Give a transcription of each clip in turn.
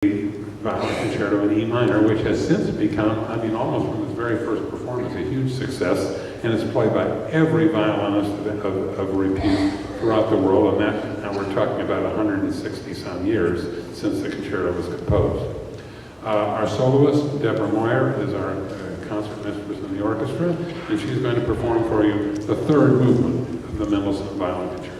Violin Concerto in E minor, which has since become, I mean, almost from its very first performance, a huge success, and it's played by every violinist of repute throughout the world, and now we're talking about 160 some years since the concerto was composed. Our soloist, Deborah Moyer, is our concert mistress in the orchestra, and she's going to perform for you the third movement of the Mendelssohn Violin Concerto.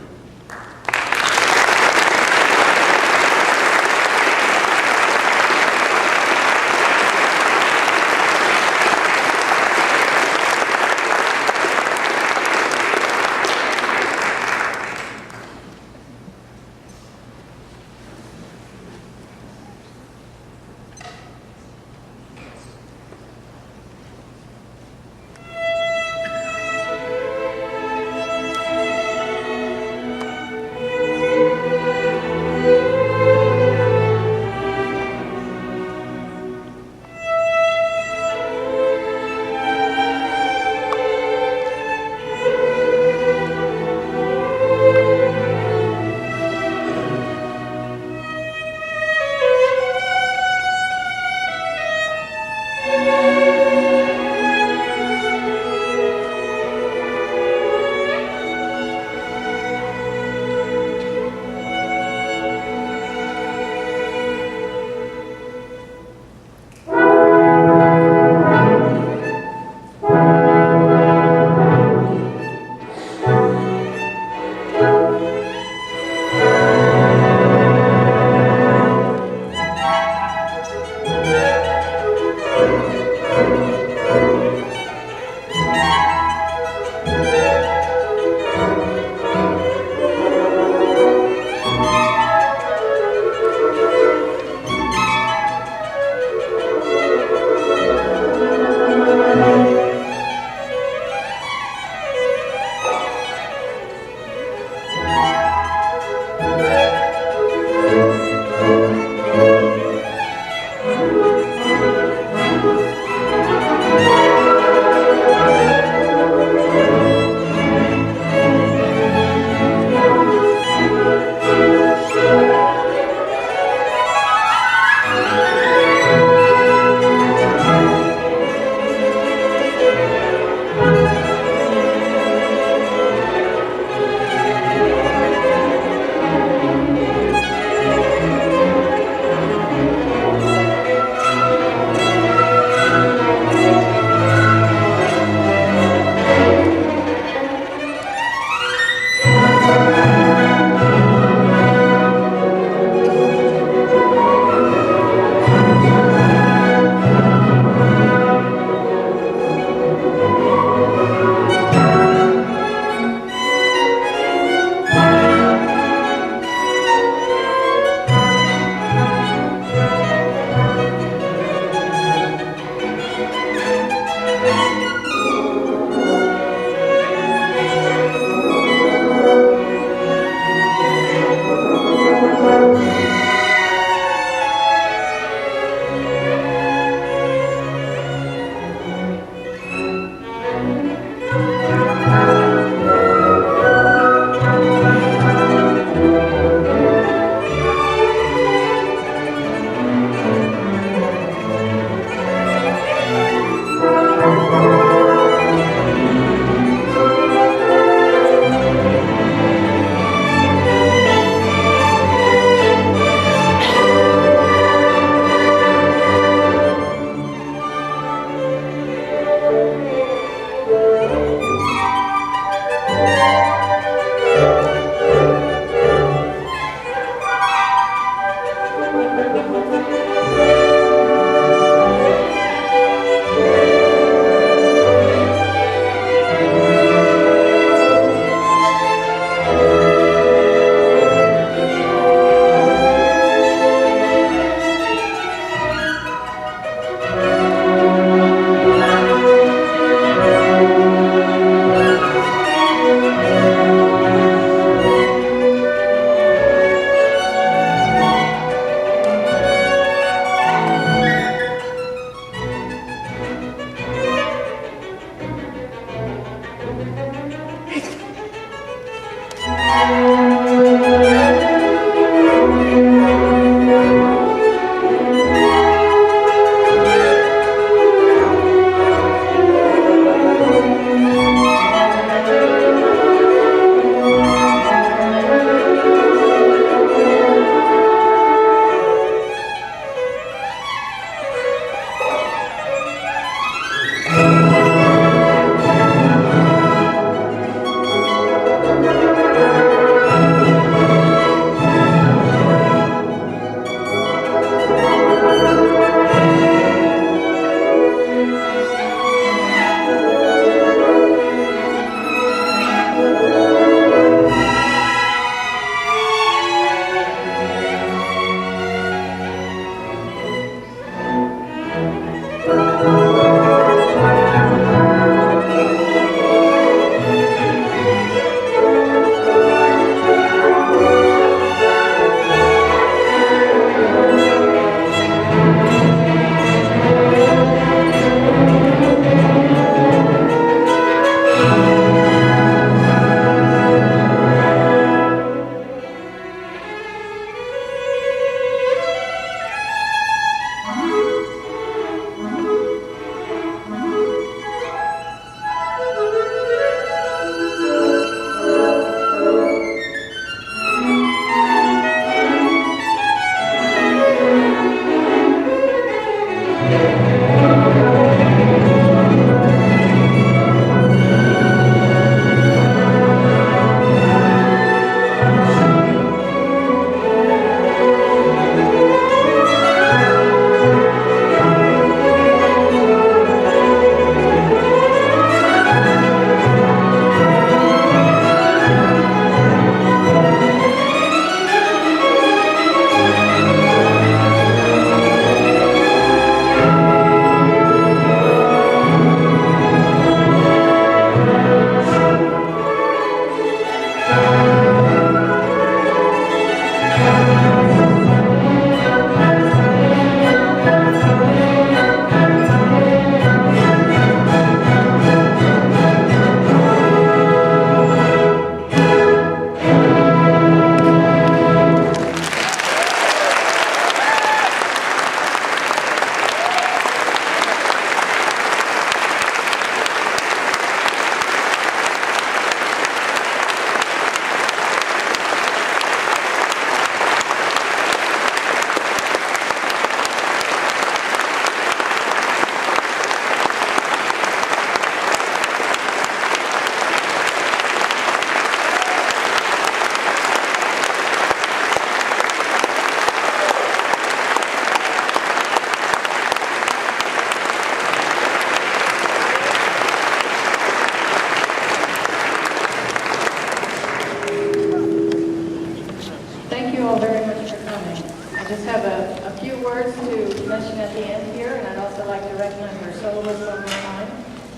A few words to mention at the end here, and I'd also like to recognize our soloists on the line.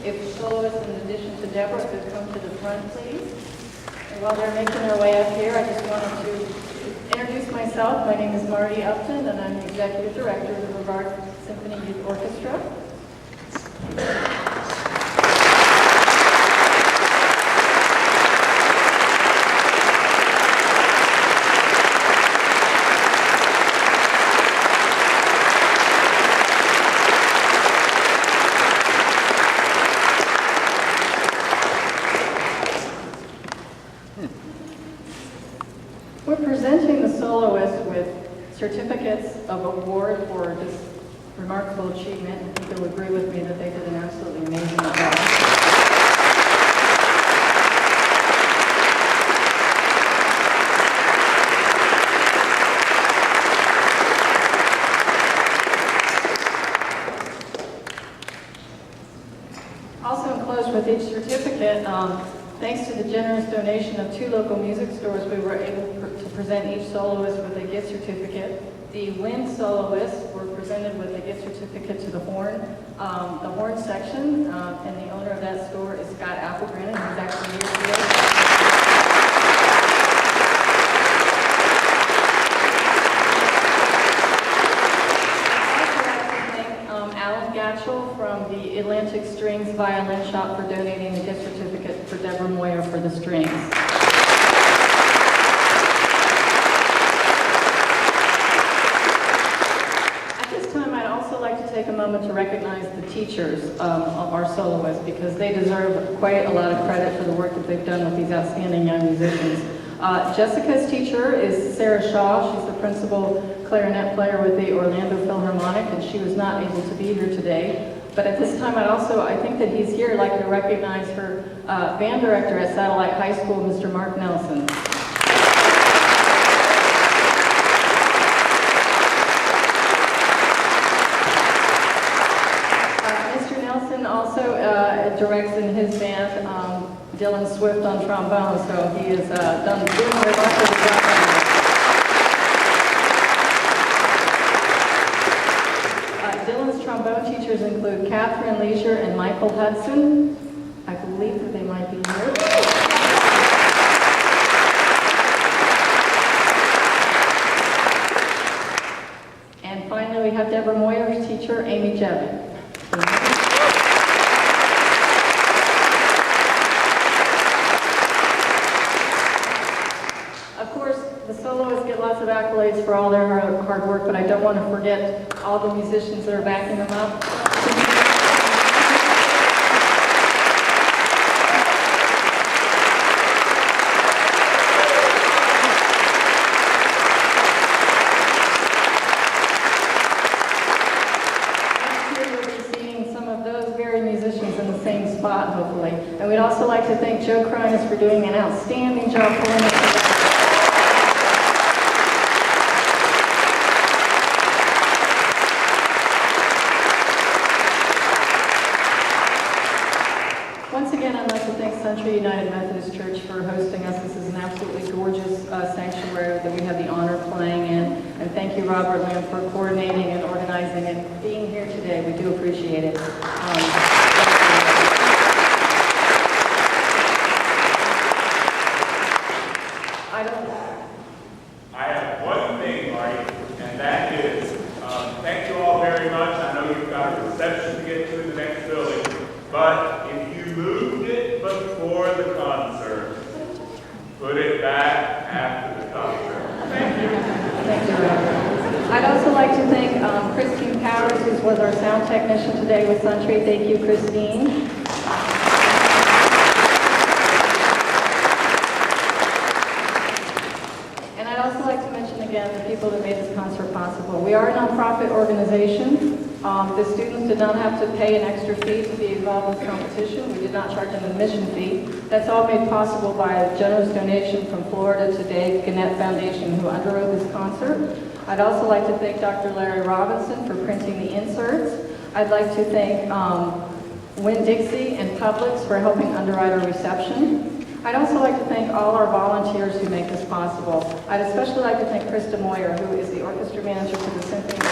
If soloists, in addition to Deborah, could come to the front, please. And while they're making their way up here, I just wanted to introduce myself. My name is Marty Upton, and I'm the Executive Director of the Brevard Symphony Youth Orchestra. We're presenting the soloists with certificates of award for this remarkable achievement. I think you'll agree with me that they did an absolutely amazing job. Also enclosed with each certificate, thanks to the generous donation of 2 local music stores, we were able to present each soloist with a gift certificate. The wind soloists were presented with a gift certificate to the horn section, and the owner of that store is Scott Applegren, who's actually here today. From the Atlantic Strings Violin Shop for donating the gift certificate for Deborah Moyer for the strings. At this time, I'd also like to take a moment to recognize the teachers of our soloists, because they deserve quite a lot of credit for the work that they've done with these outstanding young musicians. Jessica's teacher is Sarah Shaw. She's the principal clarinet player with the Orlando Philharmonic, and she was not able to be here today. But at this time, I think that he's here. I'd like to recognize her band director at Satellite High School, Mr. Mark Nelson. Mr. Nelson also directs in his band Dylan Swift on trombone, so he has doing a remarkable job. Dylan's trombone teachers include Catherine Leisure and Michael Hudson. I believe that they might be here. And finally, we have Deborah Moyer's teacher, Amy Jevin. The soloists get lots of accolades for all their hard work, but I don't want to forget all the musicians that are backing them up. Next year we'll be seeing some of those very musicians in the same spot, hopefully. And we'd also like to thank Joe Kronis for doing an outstanding job pulling it together. Once again, I'd like to thank Century United Methodist Church for hosting us. This is an absolutely gorgeous sanctuary that we have the honor of playing in. And thank you, Robert Lamb, for coordinating and organizing and being here today. We do appreciate it. I have one thing, Marty, and that is, thank you all very much. I know you've got a reception to get to in the next building, but if you moved it before the concert, put it back after the concert. Thank you. Thank you, Robert. I'd also like to thank Christine Powers, who was our sound technician today with Century. Thank you, Christine. And I'd also like to mention again the people that made this concert possible. We are a nonprofit organization. The students did not have to pay an extra fee to be involved in this competition. We did not charge an admission fee. That's all made possible by a generous donation from Florida to Dave Gannett Foundation, who underwrote this concert. I'd also like to thank Dr. Larry Robinson for printing the inserts. I'd like to thank Winn-Dixie and Publix for helping underwrite our reception. I'd also like to thank all our volunteers who make this possible. I'd especially like to thank Krista Moyer, who is the orchestra manager for the Symphony.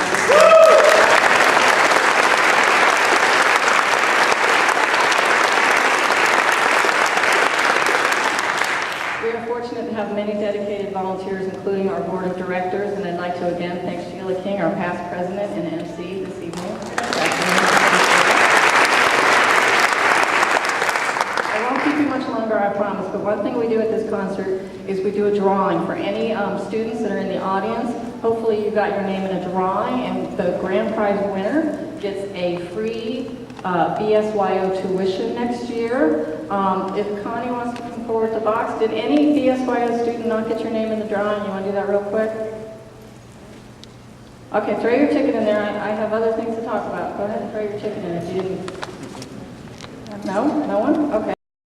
past president and MC this evening. I won't keep you much longer, I promise, but one thing we do at this concert is we do a drawing for any students that are in the audience. Hopefully you got your name in a drawing, and the grand prize winner gets a free BSYO tuition next year. If Connie wants to come forward to the box, did any BSYO student not get your name in the drawing? You want to do that real quick? Okay, throw your ticket in there. I have other things to talk about. Go ahead and throw your ticket in if you didn't. No? No one? Okay.